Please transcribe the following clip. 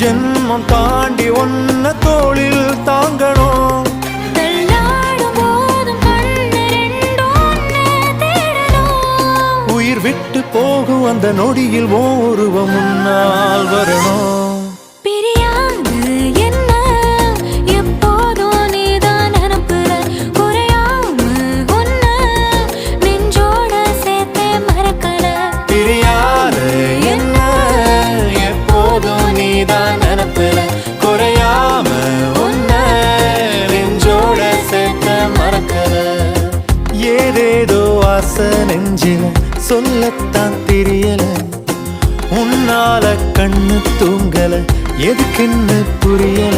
ஜென்மம் தாண்டி ஒன்ன தோளில் தாங்கணும். உயிர் விட்டு போகும் அந்த நொடியில் ஓருவம் முன்னால் வரணும். ஏதேதோ ஆசை நெஞ்சில சொல்லத்தான் தெரியல. உன்னால கண்ணு தூங்கல, எதுக்குன்னு புரியல.